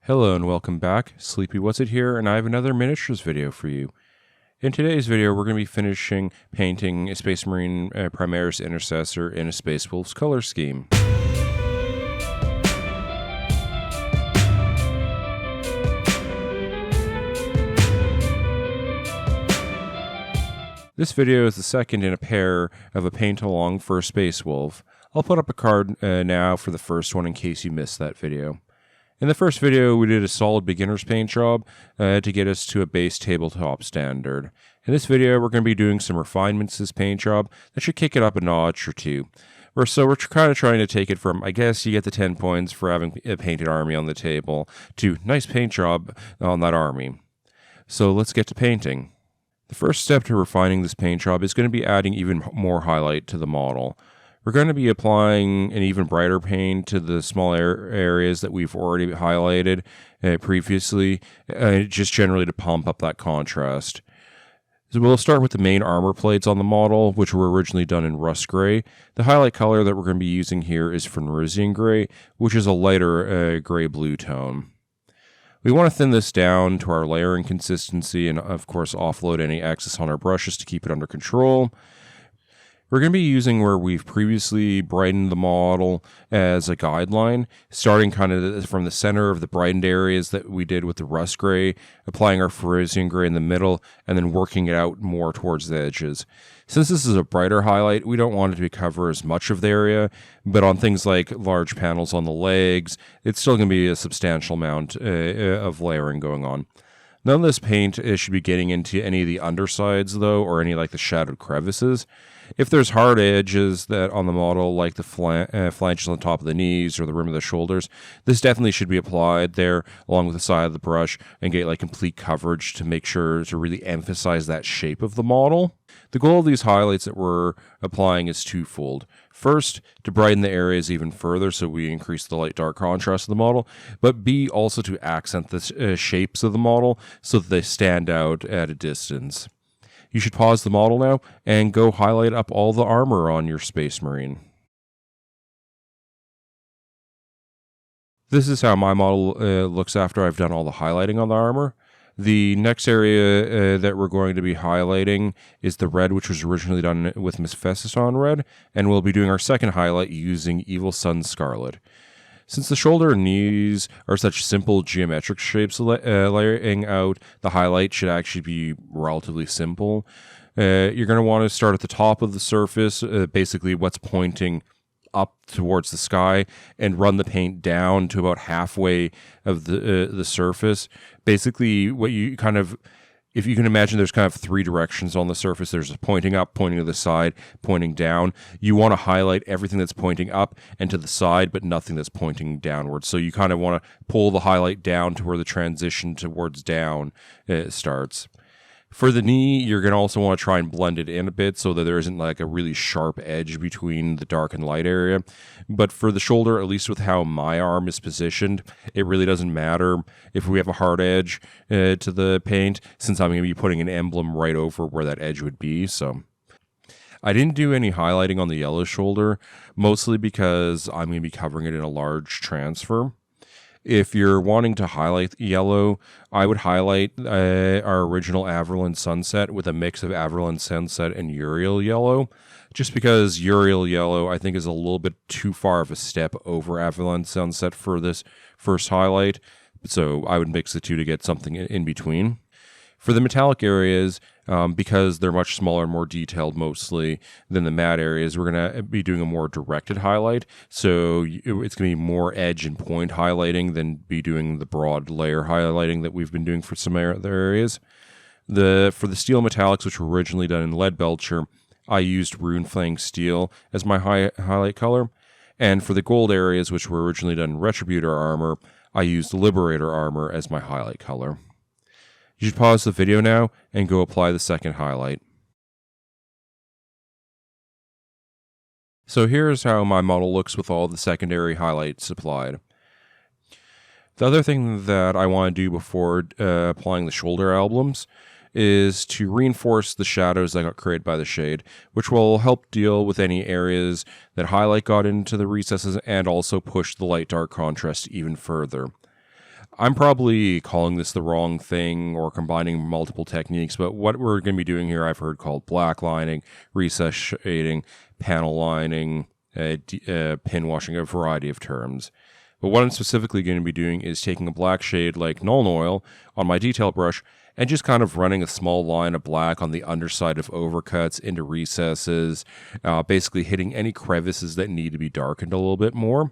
Hello and welcome back, Sleepy What's It here, and I have another miniatures video for you. In today's video, we're going to be finishing painting a Space Marine Primaris Intercessor in a Space Wolves color scheme. This video is the second in a pair of a paint-along for a Space Wolve. I'll put up a card now for the first one in case you missed that video. In the first video, we did a solid beginner's paint job to get us to a base tabletop standard. In this video, we're going to be doing some refinements to this paint job that should kick it up a notch or two. So we're kind of trying to take it from, I guess you get the 10 points for having a painted army on the table, to nice paint job on that army. So let's get to painting. The first step to refining this paint job is going to be adding even more highlight to the model. We're going to be applying an even brighter paint to the small areas that we've already highlighted previously, just generally to pump up that contrast. So we'll start with the main armor plates on the model, which were originally done in rust gray. The highlight color that we're going to be using here is Fenrisian Grey, which is a lighter gray-blue tone. We want to thin this down to our layering consistency and, of course, offload any excess on our brushes to keep it under control. We're going to be using where we've previously brightened the model as a guideline, starting kind of from the center of the brightened areas that we did with the rust gray, applying our Fenrisian Grey in the middle, and then working it out more towards the edges. Since this is a brighter highlight, we don't want it to cover as much of the area, but on things like large panels on the legs, it's still going to be a substantial amount of layering going on. None of this paint should be getting into any of the undersides, though, or any like the shadowed crevices. If there's hard edges that on the model, like the flanges on the top of the knees or the rim of the shoulders, this definitely should be applied there along with the side of the brush and get like complete coverage to make sure to really emphasize that shape of the model. The goal of these highlights that we're applying is twofold. First, to brighten the areas even further so we increase the light-dark contrast of the model, but B, also to accent the shapes of the model so that they stand out at a distance. You should pause the model now and go highlight up all the armor on your Space Marine. This is how my model looks after I've done all the highlighting on the armor. The next area that we're going to be highlighting is the red, which was originally done with Fenrisian red, and we'll be doing our second highlight using Evil Sunz Scarlet. Since the shoulder and knees are such simple geometric shapes, layering out the highlight should actually be relatively simple. You're going to want to start at the top of the surface, basically what's pointing up towards the sky, and run the paint down to about halfway of the surface. Basically, what you kind of, if you can imagine, there's kind of three directions on the surface. There's pointing up, pointing to the side, pointing down. You want to highlight everything that's pointing up and to the side, but nothing that's pointing downwards. So you kind of want to pull the highlight down to where the transition towards down starts. For the knee, you're going to also want to try and blend it in a bit so that there isn't like a really sharp edge between the dark and light area. But for the shoulder, at least with how my arm is positioned, it really doesn't matter if we have a hard edge to the paint, since I'm going to be putting an emblem right over where that edge would be. So I didn't do any highlighting on the yellow shoulder, mostly because I'm going to be covering it in a large transfer. If you're wanting to highlight yellow, I would highlight our original Averland Sunset with a mix of Averland Sunset and Uriel Yellow, just because Uriel Yellow I think is a little bit too far of a step over Averland Sunset for this first highlight, so I would mix the two to get something in between. For the metallic areas, because they're much smaller and more detailed mostly than the matte areas, we're going to be doing a more directed highlight. So it's going to be more edge and point highlighting than be doing the broad layer highlighting that we've been doing for some other areas. For the steel metallics, which were originally done in Lead Belcher, I used Runefang Steel as my highlight color. And for the gold areas, which were originally done in Retributor Armour, I used Liberator Armour as my highlight color. You should pause the video now and go apply the second highlight. So here's how my model looks with all the secondary highlights applied. The other thing that I want to do before applying the shoulder emblems is to reinforce the shadows that got created by the shade, which will help deal with any areas that highlight got into the recesses and also push the light-dark contrast even further. I'm probably calling this the wrong thing or combining multiple techniques, but what we're going to be doing here I've heard called black lining, recess shading, panel lining, pin washing, a variety of terms. But what I'm specifically going to be doing is taking a black shade like Nuln Oil on my detail brush and just kind of running a small line of black on the underside of overcuts into recesses, basically hitting any crevices that need to be darkened a little bit more.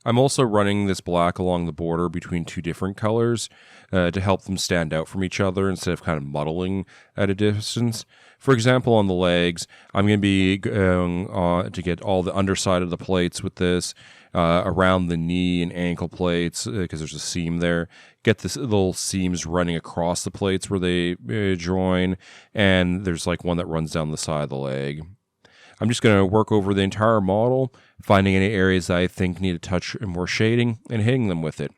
I'm also running this black along the border between two different colors to help them stand out from each other instead of kind of muddling at a distance. For example, on the legs, I'm going to be going to get all the underside of the plates with this, around the knee and ankle plates, because there's a seam there. Get this little seams running across the plates where they join, and there's like one that runs down the side of the leg. I'm just going to work over the entire model, finding any areas that I think need a touch more shading, and hitting them with it.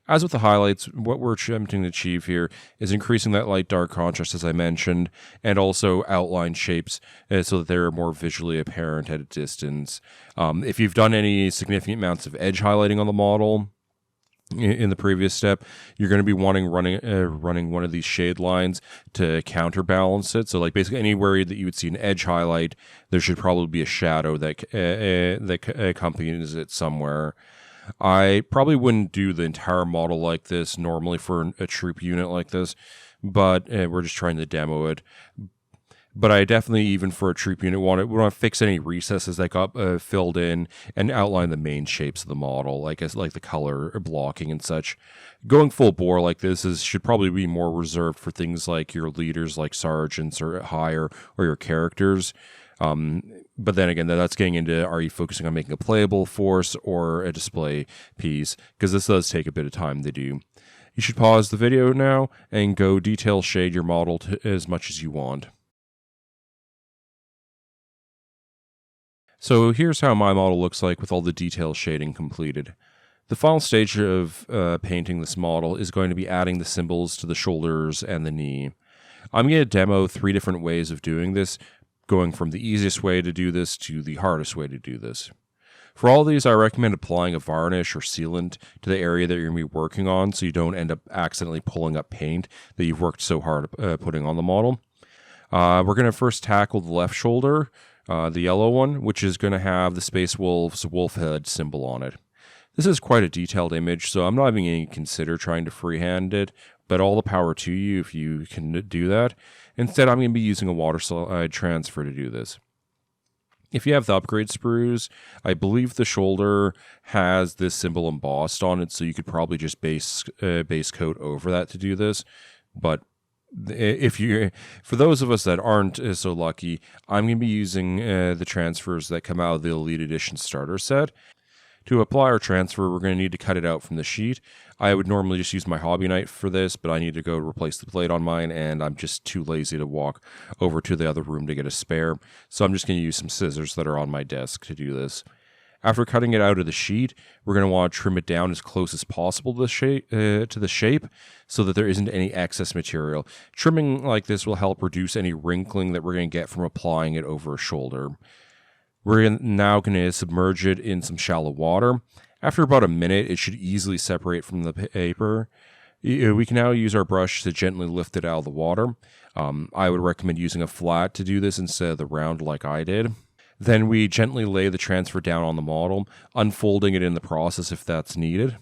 As with the highlights, what we're attempting to achieve here is increasing that light-dark contrast, as I mentioned, and also outline shapes so that they're more visually apparent at a distance. If you've done any significant amounts of edge highlighting on the model in the previous step, you're going to be running one of these shade lines to counterbalance it. So like basically anywhere that you would see an edge highlight, there should probably be a shadow that accompanies it somewhere. I probably wouldn't do the entire model like this normally for a troop unit like this, but we're just trying to demo it. But I definitely, even for a troop unit, want to fix any recesses that got filled in and outline the main shapes of the model, like the color blocking and such. Going full bore like this should probably be more reserved for things like your leaders, like sergeants or higher, or your characters. But then again, that's getting into, are you focusing on making a playable force or a display piece? Because this does take a bit of time to do. You should pause the video now and go detail shade your model as much as you want. So here's how my model looks like with all the detail shading completed. The final stage of painting this model is going to be adding the symbols to the shoulders and the knee. I'm going to demo 3 different ways of doing this, going from the easiest way to do this to the hardest way to do this. For all of these, I recommend applying a varnish or sealant to the area that you're going to be working on so you don't end up accidentally pulling up paint that you've worked so hard putting on the model. We're going to first tackle the left shoulder, the yellow one, which is going to have the Space Wolve's wolf head symbol on it. This is quite a detailed image, so I'm not even going to consider trying to freehand it, but all the power to you if you can do that. Instead, I'm going to be using a waterslide transfer to do this. If you have the upgrade sprues, I believe the shoulder has this symbol embossed on it, so you could probably just base coat over that to do this. But for those of us that aren't so lucky, I'm going to be using the transfers that come out of the Elite Edition starter set. To apply our transfer, we're going to need to cut it out from the sheet. I would normally just use my hobby knife for this, but I need to go replace the blade on mine, and I'm just too lazy to walk over to the other room to get a spare. So I'm just going to use some scissors that are on my desk to do this. After cutting it out of the sheet, we're going to want to trim it down as close as possible to the shape so that there isn't any excess material. Trimming like this will help reduce any wrinkling that we're going to get from applying it over a shoulder. We're now going to submerge it in some shallow water. After about a minute, it should easily separate from the paper. We can now use our brush to gently lift it out of the water. I would recommend using a flat to do this instead of the round like I did. Then we gently lay the transfer down on the model, unfolding it in the process if that's needed.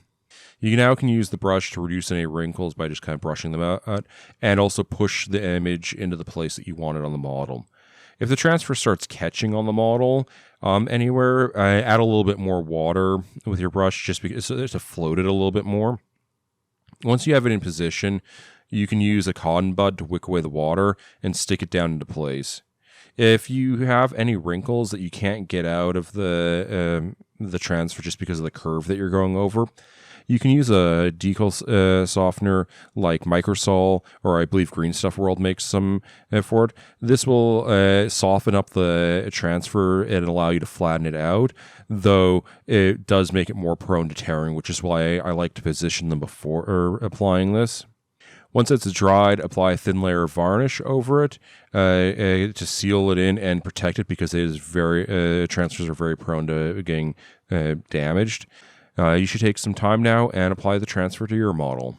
You now can use the brush to reduce any wrinkles by just kind of brushing them out, and also push the image into the place that you want it on the model. If the transfer starts catching on the model anywhere, add a little bit more water with your brush just to float it a little bit more. Once you have it in position, you can use a cotton bud to wick away the water and stick it down into place. If you have any wrinkles that you can't get out of the transfer just because of the curve that you're going over, you can use a decal softener like Microsol, or I believe Green Stuff World makes some for it. This will soften up the transfer and allow you to flatten it out, though it does make it more prone to tearing, which is why I like to position them before applying this. Once it's dried, apply a thin layer of varnish over it to seal it in and protect it, because it is transfers are very prone to getting damaged. You should take some time now and apply the transfer to your model.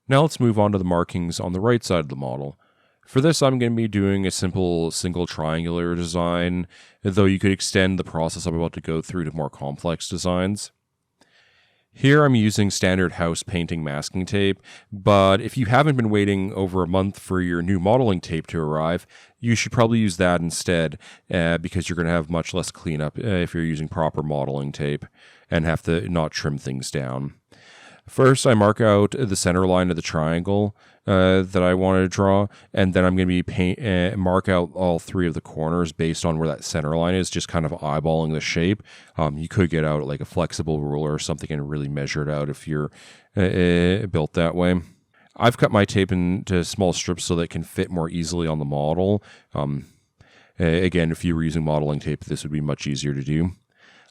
Now let's move on to the markings on the right side of the model. For this, I'm going to be doing a simple single triangular design, though you could extend the process I'm about to go through to more complex designs. Here I'm using standard house painting masking tape, but if you haven't been waiting over a month for your new modeling tape to arrive, you should probably use that instead, because you're going to have much less cleanup if you're using proper modeling tape and have to not trim things down. First, I mark out the center line of the triangle that I want to draw, and then I'm going to be mark out all 3 of the corners based on where that center line is, just kind of eyeballing the shape. You could get out like a flexible ruler or something and really measure it out if you're built that way. I've cut my tape into small strips so that it can fit more easily on the model. Again, if you were using modeling tape, this would be much easier to do.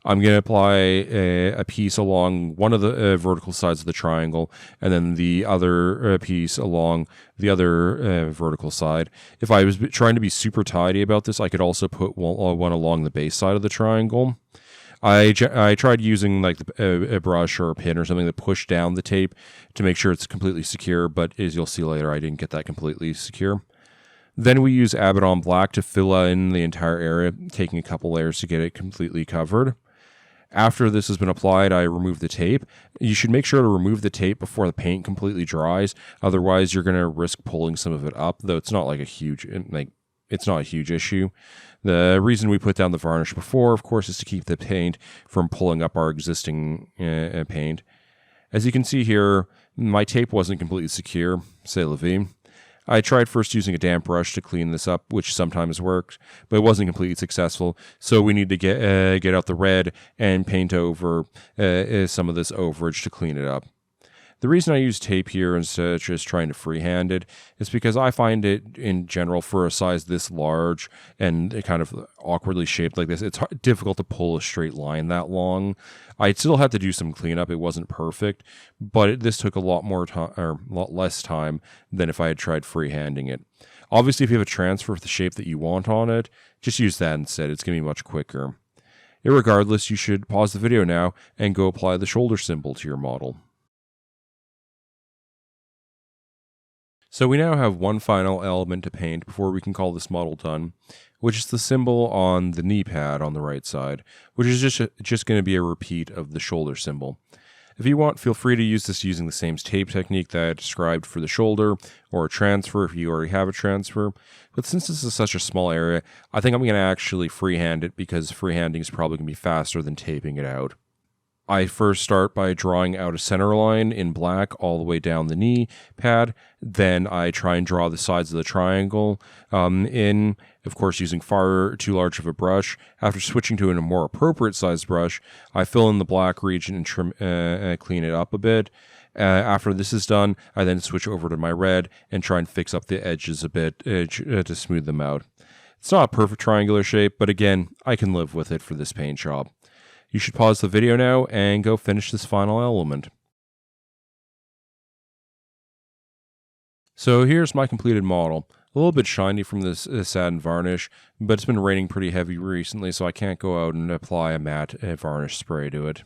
I'm going to apply a piece along one of the vertical sides of the triangle, and then the other piece along the other vertical side. If I was trying to be super tidy about this, I could also put one along the base side of the triangle. I tried using like a brush or a pin or something to push down the tape to make sure it's completely secure, but as you'll see later, I didn't get that completely secure. Then we use Abaddon Black to fill in the entire area, taking a couple layers to get it completely covered. After this has been applied, I remove the tape. You should make sure to remove the tape before the paint completely dries. Otherwise, you're going to risk pulling some of it up, though it's not like it's not a huge issue. The reason we put down the varnish before, of course, is to keep the paint from pulling up our existing paint. As you can see here, my tape wasn't completely secure, c'est la vie. I tried first using a damp brush to clean this up, which sometimes worked, but it wasn't completely successful. So we need to get out the red and paint over some of this overage to clean it up. The reason I use tape here instead of just trying to freehand it is because I find it, in general, for a size this large and kind of awkwardly shaped like this, it's difficult to pull a straight line that long. I still had to do some cleanup. It wasn't perfect, but this took a lot less time than if I had tried freehanding it. Obviously, if you have a transfer of the shape that you want on it, just use that instead. It's going to be much quicker. Irregardless, you should pause the video now and go apply the shoulder symbol to your model. So we now have one final element to paint before we can call this model done, which is the symbol on the knee pad on the right side, which is just going to be a repeat of the shoulder symbol. If you want, feel free to use this using the same tape technique that I described for the shoulder, or a transfer if you already have a transfer. But since this is such a small area, I think I'm going to actually freehand it because freehanding is probably going to be faster than taping it out. I first start by drawing out a center line in black all the way down the knee pad. Then I try and draw the sides of the triangle in, of course, using far too large of a brush. After switching to a more appropriate sized brush, I fill in the black region and trim, clean it up a bit. After this is done, I then switch over to my red and try and fix up the edges a bit to smooth them out. It's not a perfect triangular shape, but again, I can live with it for this paint job. You should pause the video now and go finish this final element. So here's my completed model. A little bit shiny from this satin varnish, but it's been raining pretty heavy recently, so I can't go out and apply a matte varnish spray to it.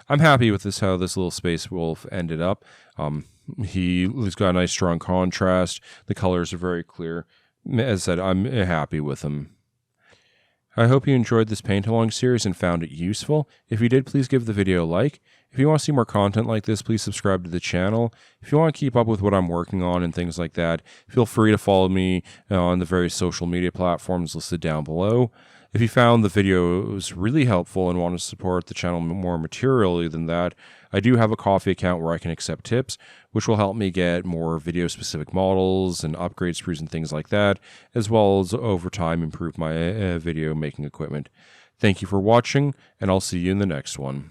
I'm happy with how this little Space Wolve ended up. He's got a nice strong contrast. The colors are very clear. As I said, I'm happy with him. I hope you enjoyed this paint-along series and found it useful. If you did, please give the video a like. If you want to see more content like this, please subscribe to the channel. If you want to keep up with what I'm working on and things like that, feel free to follow me on the various social media platforms listed down below. If you found the videos really helpful and want to support the channel more materially than that, I do have a Ko-fi account where I can accept tips, which will help me get more video-specific models and upgrade sprues and things like that, as well as over time improve my video making equipment. Thank you for watching, and I'll see you in the next one.